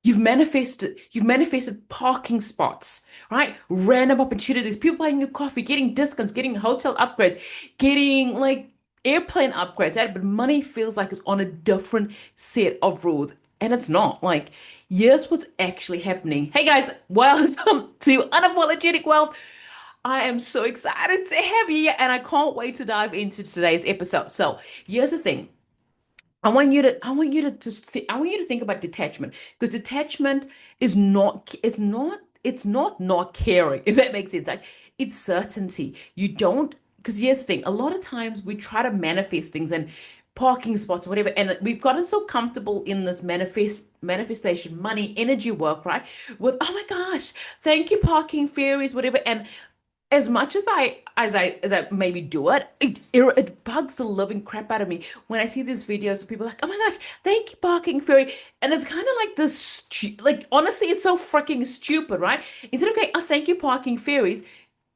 You've manifested parking spots, right? Random opportunities, people buying your coffee, getting discounts, getting hotel upgrades, getting like airplane upgrades, right? But money feels like it's on a different set of rules. And it's not. Like, here's what's actually happening. Hey guys, welcome to Unapologetic Wealth. I am so excited to have you, and I can't wait to dive into today's episode. So, here's the thing. I want you to think about detachment, because detachment it's not caring, if that makes sense. Like, it's certainty. You don't, because here's the thing, a lot of times we try to manifest things and parking spots or whatever, and we've gotten so comfortable in this manifestation, money, energy work, right? With, oh my gosh, thank you, parking fairies, whatever. And as much as I maybe do it bugs the living crap out of me when I see these videos of people like, oh my gosh, thank you, barking fairy. And it's kind of like this, like, honestly, it's so freaking stupid, right? Instead of going, oh, thank you, parking fairies,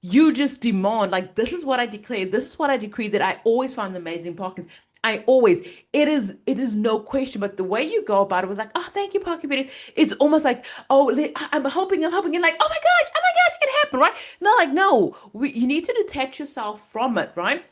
you just demand, like, this is what I declare, this is what I decree, that I always find amazing parkings. I always, it is no question, but the way you go about it was like, oh, thank you, parking fairies. It's almost like, oh, I'm hoping, and like, oh my gosh, it can happen, right? No, like, no, you need to detach yourself from it, right?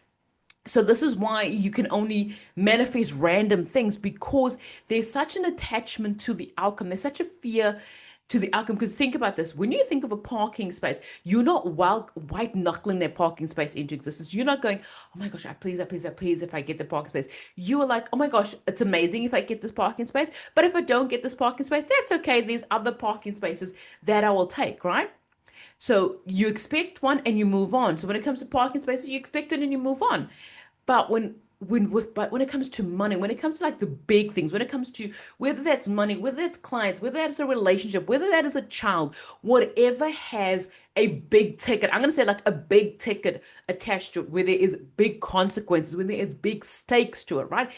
So this is why you can only manifest random things, because there's such an attachment to the outcome. There's such a fear to the outcome. Because think about this: when you think of a parking space, you're not white knuckling that parking space into existence. You're not going, "Oh my gosh, I please, if I get the parking space." You are like, "Oh my gosh, it's amazing if I get this parking space. But if I don't get this parking space, that's okay. There's other parking spaces that I will take, right?" So you expect one and you move on. So when it comes to parking spaces, you expect it and you move on. But when it comes to money, when it comes to like the big things, when it comes to whether that's money, whether that's clients, whether that's a relationship, whether that is a child, whatever has a big ticket, I'm gonna say like a big ticket attached to it, where there is big consequences, when there is big stakes to it, right?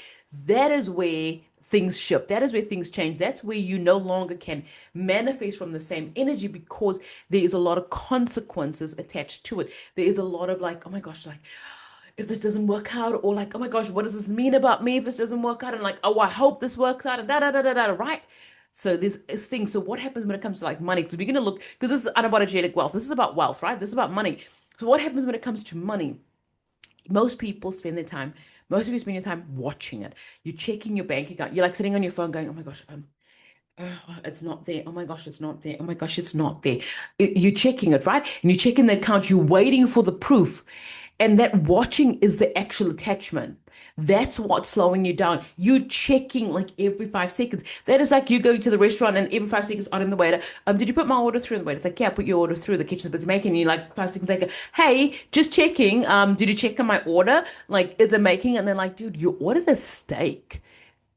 That is where things shift. That is where things change. That's where you no longer can manifest from the same energy, because there is a lot of consequences attached to it. There is a lot of like, oh my gosh, like, if this doesn't work out, or like, oh my gosh, what does this mean about me if this doesn't work out? And like, oh, I hope this works out, and da da da da da, right? So there's this thing. So what happens when it comes to like money? Because we're gonna look, because this is unapologetic wealth. This is about wealth, right? This is about money. So what happens when it comes to money? Most people spend their time, most of you spend your time watching it. You're checking your bank account. You're like sitting on your phone going, oh my gosh, it's not there. Oh my gosh, it's not there. Oh my gosh, it's not there. You're checking it, right? And you're checking the account. You're waiting for the proof. And that watching is the actual attachment. That's what's slowing you down. You're checking like every 5 seconds. That is like you going to the restaurant and every 5 seconds on in the waiter. Did you put my order through? And the waiter's like, yeah, put your order through. The kitchen's busy making. You like 5 seconds later, hey, just checking. Did you check on my order? Like, is it making? And they're like, dude, you ordered a steak.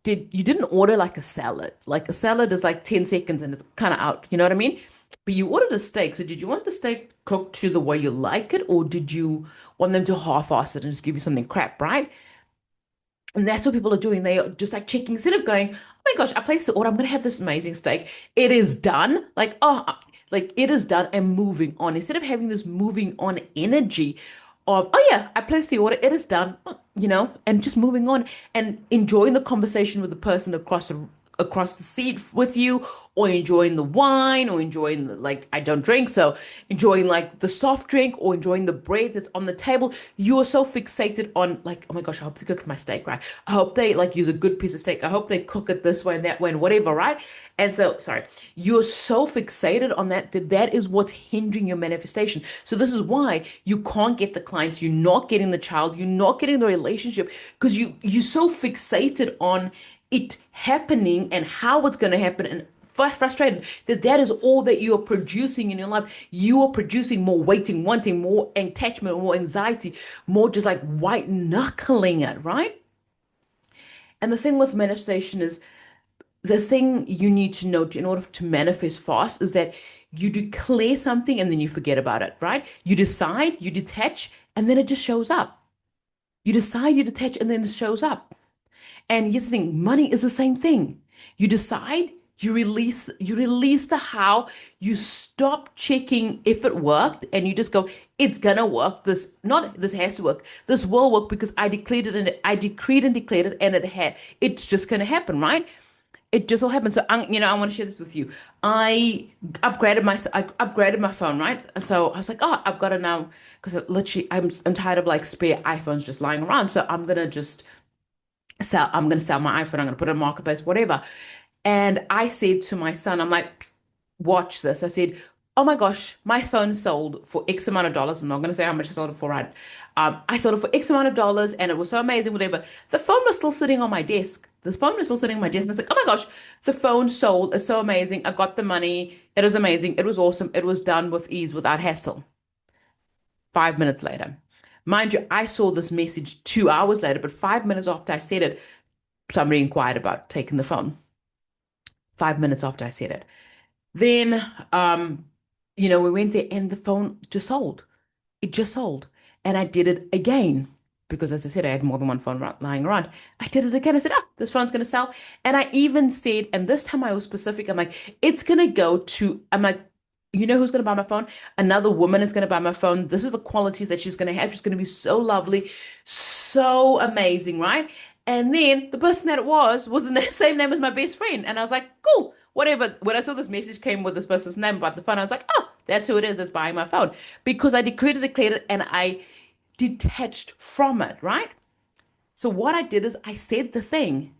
You didn't order like a salad. Like, a salad is like 10 seconds and it's kind of out. You know what I mean? But you ordered a steak. So did you want the steak cooked to the way you like it, or did you want them to half-ass it and just give you something crap, right? And that's what people are doing. They are just like checking, instead of going, oh my gosh, I placed the order. I'm gonna have this amazing steak. It is done. Like, oh, like, it is done, and moving on. Instead of having this moving on energy of, oh yeah, I placed the order, it is done, and just moving on and enjoying the conversation with the person across the seat with you, or enjoying the wine, or enjoying the, like, I don't drink, so enjoying like the soft drink, or enjoying the bread that's on the table. You are so fixated on like, oh my gosh, I hope they cook my steak right. I hope they like use a good piece of steak. I hope they cook it this way and that way and whatever, right? And so, sorry, you're so fixated on that is what's hindering your manifestation. So this is why you can't get the clients, you're not getting the child, you're not getting the relationship, because you're so fixated on it happening and how it's going to happen, and frustrated that is all that you are producing in your life. You are producing more waiting, wanting, more attachment, more anxiety, more just like white knuckling it, right? And the thing with manifestation is, the thing you need to know in order to manifest fast is that you declare something and then you forget about it, right? You decide, you detach, and then it just shows up. You decide, you detach, and then it shows up. And here's the thing, money is the same thing. You decide, you release the how, you stop checking if it worked, and you just go, it's gonna work. This has to work. This will work because I declared it, and I decreed and declared it, and it's just gonna happen, right? it just all happened. So, I want to share this with you. I I upgraded my phone, right? So I was like, oh, I've got to now because literally I'm tired of like spare iPhones just lying around. So I'm gonna sell my iPhone. I'm gonna put it in marketplace, whatever. And I said to my son, I'm like, watch this. I said, oh my gosh, my phone sold for X amount of dollars. I'm not going to say how much I sold it for, right? I sold it for X amount of dollars and it was so amazing, whatever. The phone was still sitting on my desk. The phone was still sitting on my desk. And I was like, oh my gosh, the phone sold. It's so amazing. I got the money. It was amazing. It was awesome. It was done with ease, without hassle. 5 minutes later. Mind you, I saw this message 2 hours later, but 5 minutes after I said it, somebody inquired about taking the phone. 5 minutes after I said it. Then, we went there and the phone just sold. It just sold. And I did it again because, as I said, I had more than one phone lying around. I did it again. I said, oh, this phone's going to sell. And I even said, and this time I was specific. I'm like, it's going to go to, I'm like, you know who's going to buy my phone? Another woman is going to buy my phone. This is the qualities that she's going to have. She's going to be so lovely, so amazing, right? And then the person that it was the same name as my best friend. And I was like, cool, whatever. When I saw this message came with this person's name about the phone, I was like, oh, that's who it is that's buying my phone. Because I declared it, and I detached from it, right? So what I did is I said the thing.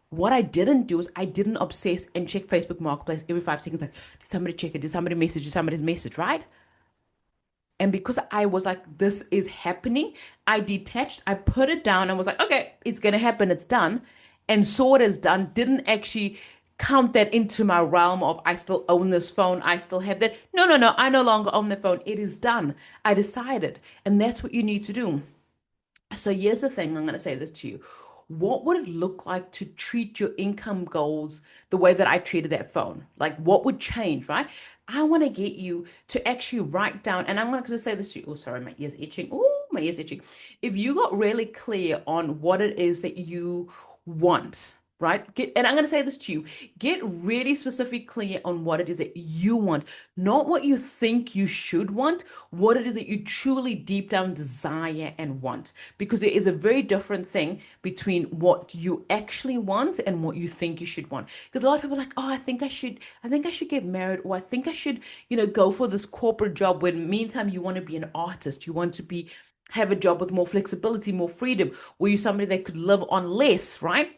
What I didn't do is I didn't obsess and check Facebook Marketplace every 5 seconds. Like, did somebody check it? Did somebody message? Did somebody's message, right? And because I was like, this is happening, I detached, I put it down and was like, okay, it's going to happen, it's done. And saw it as done, didn't actually count that into my realm of I still own this phone, I still have that. No, no, no, I no longer own the phone. It is done. I decided. And that's what you need to do. So here's the thing, I'm going to say this to you. What would it look like to treat your income goals the way that I treated that phone? Like, what would change, right? I want to get you to actually write down, and I'm going to say this to you. Oh, sorry, my ear's itching. Oh, my ear's itching. If you got really clear on what it is that you want, right? And I'm going to say this to you, get really specific clear on what it is that you want, not what you think you should want, what it is that you truly deep down desire and want. Because there is a very different thing between what you actually want and what you think you should want. Because a lot of people are like, oh, I think I should get married, or I think I should, go for this corporate job when meantime you want to be an artist, you want to have a job with more flexibility, more freedom, where you're somebody that could live on less, right?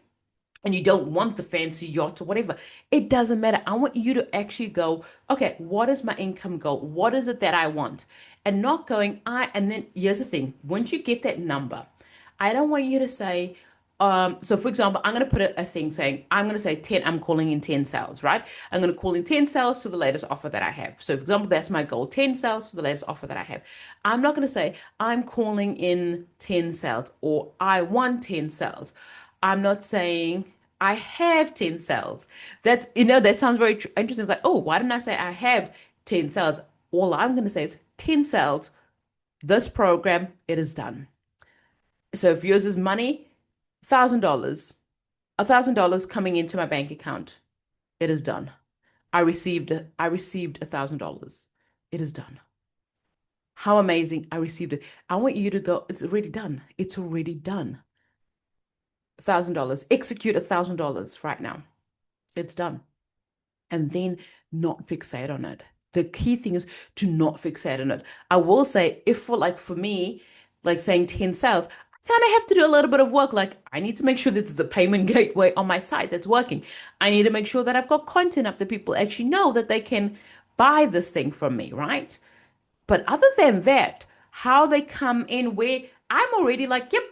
And you don't want the fancy yacht or whatever, it doesn't matter. I want you to actually go, okay, what is my income goal? What is it that I want? And not going, and then here's the thing, once you get that number, I don't want you to say, so for example, I'm going to put a thing saying, I'm going to say 10, I'm calling in 10 sales, right? I'm going to call in 10 sales to the latest offer that I have. So for example, that's my goal, 10 sales to the latest offer that I have. I'm not going to say, I'm calling in 10 sales or I want 10 sales. I'm not saying I have 10 cells. That sounds very interesting. It's like, oh, why didn't I say I have 10 cells? All I'm going to say is 10 cells. This program, it is done. So if yours is money, $1,000, $1,000 coming into my bank account, it is done. I received $1,000. It is done. How amazing. I received it. I want you to go, it's already done. It's already done. $1,000. Execute $1,000 right now. It's done. And then not fixate on it. The key thing is to not fixate on it. I will say, if for me, like saying 10 sales, I kind of have to do a little bit of work. Like I need to make sure that there's a payment gateway on my site that's working. I need to make sure that I've got content up that people actually know that they can buy this thing from me, right? But other than that, how they come in, where I'm already like, yep,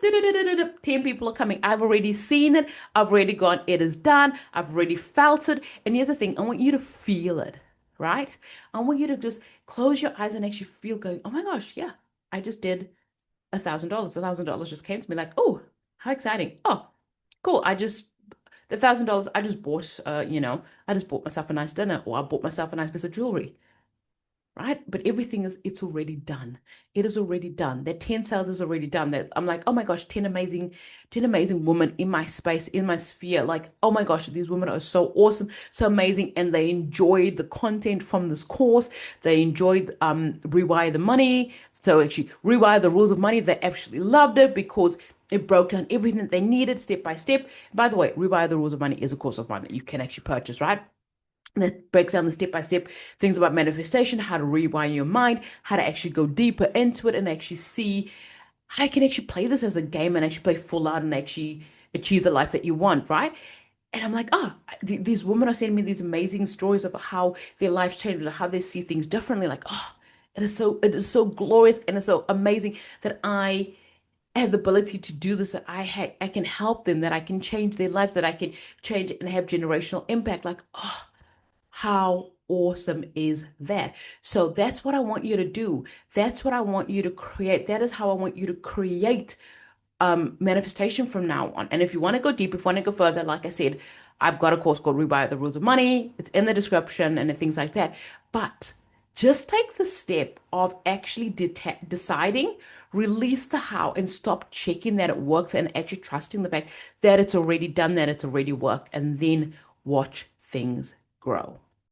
10 people are coming. I've already seen it. I've already gone, it is done. I've already felt it. And here's the thing, I want you to feel it, right? I want you to just close your eyes and actually feel going, oh my gosh, yeah, I just did $1,000. $1,000 just came to me like, oh, how exciting. Oh, cool. The $1,000 I just bought, I just bought myself a nice dinner, or I bought myself a nice piece of jewelry, right? But it's already done. It is already done. That 10 sales is already done. That I'm like, oh my gosh, 10 amazing women in my space, in my sphere. Like, oh my gosh, these women are so awesome, so amazing. And they enjoyed the content from this course. They enjoyed Rewire the Money. So actually Rewire the Rules of Money. They actually loved it because It broke down everything that they needed step by step. By the way, Rewire the Rules of Money is a course of mine that you can actually purchase, right? That breaks down the step by step things about manifestation, how to rewire your mind, how to actually go deeper into it and actually see how you can actually play this as a game and actually play full out and actually achieve the life that you want, right? And I'm like, these women are sending me these amazing stories about how their life changed, how they see things differently. Like, it is so glorious and it's so amazing that I have the ability to do this, that I can help them, that I can change their lives, that I can change and have generational impact. Like, how awesome is that? So that's what I want you to do. That's what I want you to create. That is how I want you to create manifestation from now on. And if you want to go deep, if you want to go further, like I said, I've got a course called Rewire the Rules of Money. It's in the description and things like that. But just take the step of actually deciding, release the how, and stop checking that it works and actually trusting the fact that it's already done, that it's already worked, and then watch things grow.